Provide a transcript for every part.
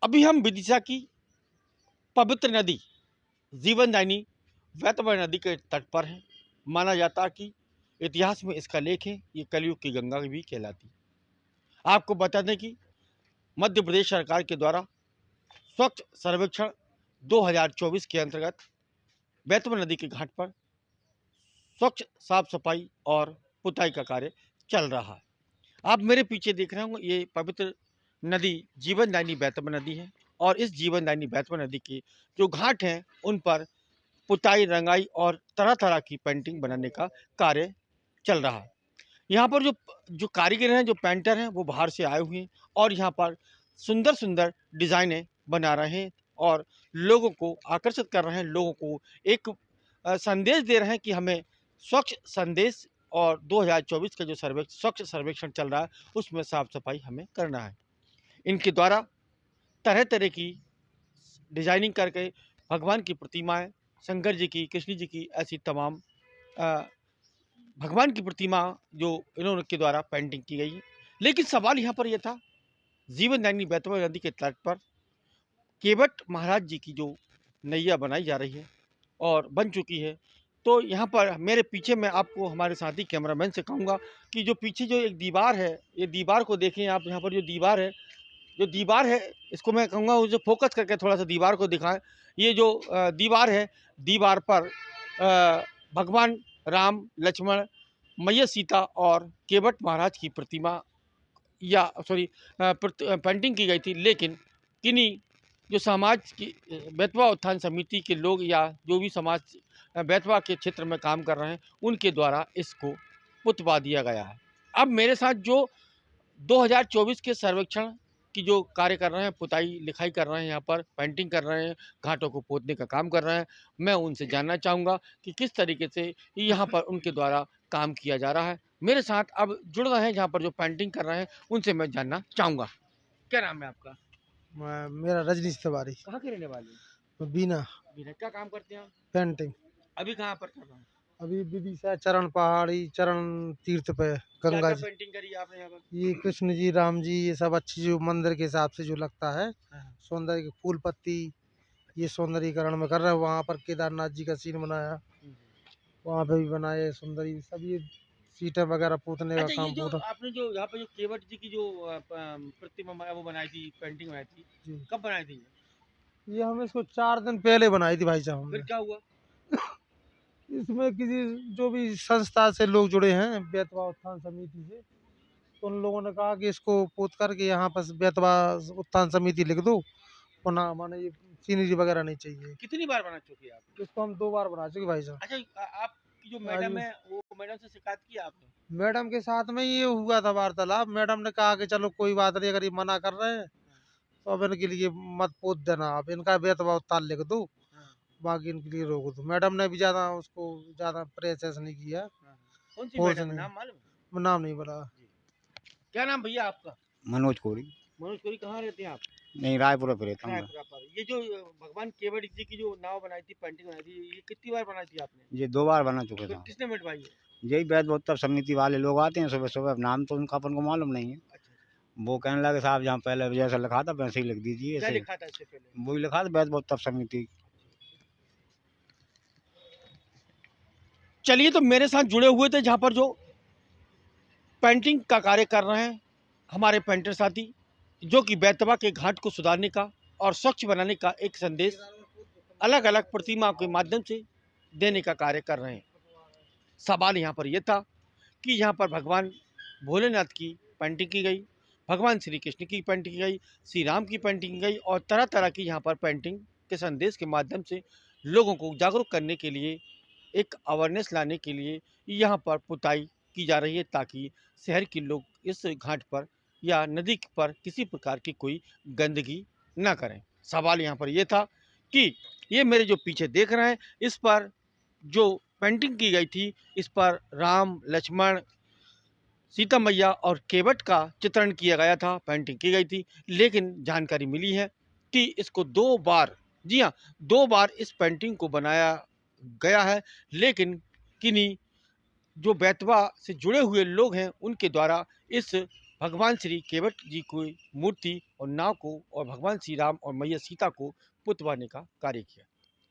अभी हम विदिशा की पवित्र नदी जीवनदायिनी वैतवण नदी के तट पर हैं। माना जाता कि इतिहास में इसका लेख है, ये कलयुग की गंगा भी कहलाती। आपको बता दें कि मध्य प्रदेश सरकार के द्वारा स्वच्छ सर्वेक्षण 2024 के अंतर्गत बैतवा नदी के घाट पर स्वच्छ साफ सफाई और पुताई का कार्य चल रहा है। आप मेरे पीछे देख रहे होंगे, ये पवित्र नदी जीवनदायिनी बैतवा नदी है और इस जीवनदायिनी बैतवा नदी के जो घाट हैं उन पर पुताई, रंगाई और तरह तरह की पेंटिंग बनाने का कार्य चल रहा है। यहाँ पर जो जो कारीगर हैं, जो पेंटर हैं, वो बाहर से आए हुए हैं और यहाँ पर सुंदर सुंदर डिज़ाइनें बना रहे हैं और लोगों को आकर्षित कर रहे हैं। लोगों को एक संदेश दे रहे हैं कि हमें स्वच्छ संदेश और 2024 का जो स्वच्छ सर्वेक्षण चल रहा है उसमें साफ सफाई हमें करना है। इनके द्वारा तरह तरह की डिजाइनिंग करके भगवान की प्रतिमाएं, शंकर जी की, कृष्ण जी की, ऐसी तमाम भगवान की प्रतिमा जो इन्होंने के द्वारा पेंटिंग की गई है। लेकिन सवाल यहाँ पर यह था, जीवनदायिनी बैतवा नदी के तट पर केवट महाराज जी की जो नैया बनाई जा रही है और बन चुकी है, तो यहाँ पर मेरे पीछे मैं आपको हमारे साथी कैमरामैन से कहूँगा कि जो पीछे जो एक दीवार है, ये दीवार को देखें आप। यहाँ पर जो दीवार है इसको मैं कहूँगा उसे फोकस करके थोड़ा सा दीवार को दिखाएं। ये जो दीवार है, दीवार पर भगवान राम, लक्ष्मण, मैया सीता और केवट महाराज की प्रतिमा या सॉरी पेंटिंग की गई थी। लेकिन किन्हीं जो समाज की बेतवा उत्थान समिति के लोग या जो भी समाज बेतवा के क्षेत्र में काम कर रहे हैं उनके द्वारा इसको पुतवा दिया गया है। अब मेरे साथ जो 2024 के सर्वेक्षण की जो कार्य कर रहे हैं, पुताई लिखाई कर रहे हैं, यहाँ पर पेंटिंग कर रहे हैं, घाटों को पोतने का काम कर रहे हैं, मैं उनसे जानना चाहूँगा कि किस तरीके से यहाँ पर उनके द्वारा काम किया जा रहा है। मेरे साथ अब जुड़ रहे हैं जहाँ पर जो पेंटिंग कर रहे हैं उनसे मैं जानना चाहूँगा। क्या नाम है आपका? मेरा रजनीश तिवारी। कहाँ के रहने वाले हैं? बीना। बीना। क्या काम करते हैं आप? पेंटिंग। अभी कहाँ पर कर रहे हैं? अभी विदिशा चरण पहाड़ी चरण तीर्थ पे क्या गंगा क्या जी। पेंटिंग करी है आपने यहाँ पर? ये कृष्ण जी, राम जी, ये सब अच्छी जो मंदिर के हिसाब से जो लगता है हाँ। सौंदर्य की फूल पत्ती, ये सौंदर्यीकरण में कर रहे हैं। वहाँ पर केदारनाथ जी का सीन बनाया, वहाँ पे भी बनाए सुंदरी सब। ये सीटें वगैरह पूतने का अच्छा, ये काम जो पूरा। आपने जो यहाँ पे जो केवट जी की जो प्रतिमा वो बनाई थी, पेंटिंग बनाई थी, जी, कब बनाई थी? ये हम इसको 4 दिन पहले बनाई थी भाई साहब फिर हमने। क्या हुआ? इसमें किसी जो भी संस्था से लोग जुड़े हैं, बेतवा उत्थान समिति से, तो उन लोगों ने कहा कि इसको पोत करके यहाँ पर बेतवा उत्थान समिति लिख दो, वरना माने ये सीनरी वगैरह नहीं चाहिए। कितनी बार बना चुकी है आप? इसको हम 2 बार बना चुके भाई साहब। अच्छा, आपकी जो आज मैडम है वो मैडम से शिकायत की आपने? मैडम के साथ में ये हुआ था वार्तालाप। मैडम ने कहा कि चलो कोई बात नहीं, अगर ये मना कर रहे हैं तो अब इनके लिए मत पोत देना, आप इनका बेतवा उत्थान लिख दो, हाँ, बाकी इनके लिए रोक दो। मैडम ने भी ज्यादा उसको ज्यादा प्रेस नहीं किया। हाँ। कौन सी फोर्स मैडम है, नहीं, नाम मालूम है? नाम नहीं बोला। जी। क्या नाम भैया आपका? मनोज कोरी। मनोज कोरी। कहाँ रहते हैं आप? नहीं, रायपुर पे रहता हूँ मैं। रायपुरा पर। ये जो भगवान केवट जी की जो नाव बनाई थी, पेंटिंग बनाई थी, ये कितनी बार बनाई थी आपने? ये 2 बार बना चुके तो थे। किसने मिटवाई है? यही बैत उत्सव समिति वाले लोग आते हैं सुबह सुबह, नाम तो उनका अपन को मालूम नहीं है। अच्छा, वो कहने लगे साहब जहाँ पहले जैसा लिखा था वैसे ही लिख दीजिए क्या ऐसे। लिखा था इससे पहले? वही लिखा था बैत उत्सव समिति। चलिए, तो मेरे साथ जुड़े हुए थे जहाँ पर जो पेंटिंग का कार्य कर रहे हैं हमारे पेंटर साथी, जो कि बैतवा के घाट को सुधारने का और स्वच्छ बनाने का एक संदेश अलग अलग प्रतिमा के माध्यम से देने का कार्य कर रहे हैं। सवाल यहाँ पर यह था कि यहाँ पर भगवान भोलेनाथ की पेंटिंग की गई, भगवान श्री कृष्ण की पेंटिंग की गई, श्री राम की पेंटिंग की गई और तरह तरह की यहाँ पर पेंटिंग के संदेश के माध्यम से लोगों को जागरूक करने के लिए, एक अवेयरनेस लाने के लिए यहाँ पर पुताई की जा रही है, ताकि शहर के लोग इस घाट पर या नदी पर किसी प्रकार की कोई गंदगी ना करें। सवाल यहाँ पर यह था कि ये मेरे जो पीछे देख रहे हैं, इस पर जो पेंटिंग की गई थी, इस पर राम, लक्ष्मण, सीता मैया और केवट का चित्रण किया गया था, पेंटिंग की गई थी। लेकिन जानकारी मिली है कि इसको 2 बार, जी हाँ, 2 बार इस पेंटिंग को बनाया गया है। लेकिन किन्हीं जो बैतवा से जुड़े हुए लोग हैं उनके द्वारा इस भगवान श्री केवट जी की मूर्ति और नाव को और भगवान श्री राम और मैया सीता को पुतवाने का कार्य किया।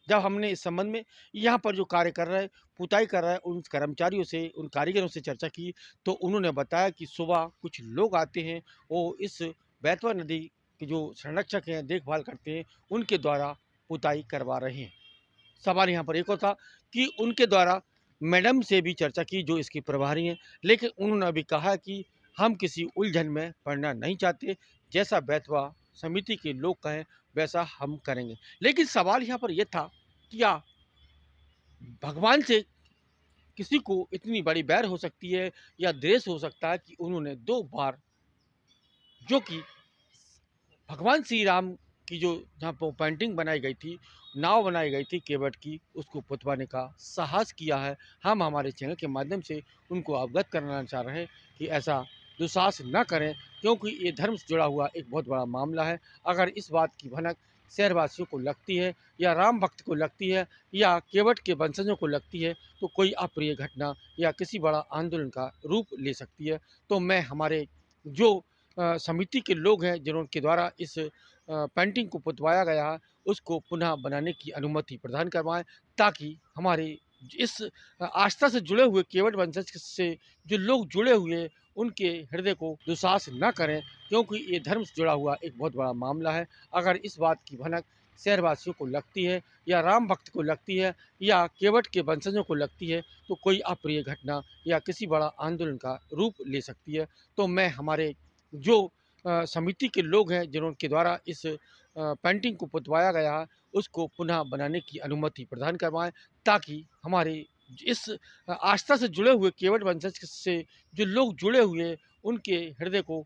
जब हमने इस संबंध में यहाँ पर जो कार्य कर रहा है, पुताई कर रहा है, उन कर्मचारियों से, उन कारीगरों से चर्चा की, तो उन्होंने बताया कि सुबह कुछ लोग आते हैं, वो इस बेतवा नदी के जो संरक्षक हैं, देखभाल करते हैं, उनके द्वारा पुताई करवा रहे हैं। सवाल यहाँ पर एक और था कि उनके द्वारा मैडम से भी चर्चा की जो इसकी प्रभारी हैं, लेकिन उन्होंने अभी कहा कि हम किसी उलझन में पड़ना नहीं चाहते, जैसा बेतवा समिति के लोग कहें वैसा हम करेंगे। लेकिन सवाल यहाँ पर यह था कि क्या भगवान से किसी को इतनी बड़ी बैर हो सकती है या द्वेष हो सकता है कि उन्होंने 2 बार जो कि भगवान श्री राम की जो जहाँ पर पेंटिंग बनाई गई थी, नाव बनाई गई थी केवट की, उसको पुतवाने का साहस किया है। हम हमारे चैनल के माध्यम से उनको अवगत कराना चाह रहे हैं कि ऐसा दुस्साहस न करें, क्योंकि ये धर्म से जुड़ा हुआ एक बहुत बड़ा मामला है। अगर इस बात की भनक शहरवासियों को लगती है या राम भक्त को लगती है या केवट के वंशजों को लगती है, तो कोई अप्रिय घटना या किसी बड़ा आंदोलन का रूप ले सकती है। तो मैं हमारे जो समिति के लोग हैं जिनके द्वारा इस पेंटिंग को पुतवाया गया है, उसको पुनः बनाने की अनुमति प्रदान करवाएँ, ताकि हमारे इस आस्था से जुड़े हुए केवट वंशज से जो लोग जुड़े हुए हैं, उनके हृदय को दुस्साहस न करें, क्योंकि ये धर्म से जुड़ा हुआ एक बहुत बड़ा मामला है। अगर इस बात की भनक शहरवासियों को लगती है या राम भक्त को लगती है या केवट के वंशजों को लगती है, तो कोई अप्रिय घटना या किसी बड़ा आंदोलन का रूप ले सकती है। तो मैं हमारे जो समिति के लोग हैं जिनके द्वारा इस पेंटिंग को पुतवाया गया है, उसको पुनः बनाने की अनुमति प्रदान करवाएँ, ताकि हमारे इस आस्था से जुड़े हुए केवट वंशज से जो लोग जुड़े हुए हैं, उनके हृदय को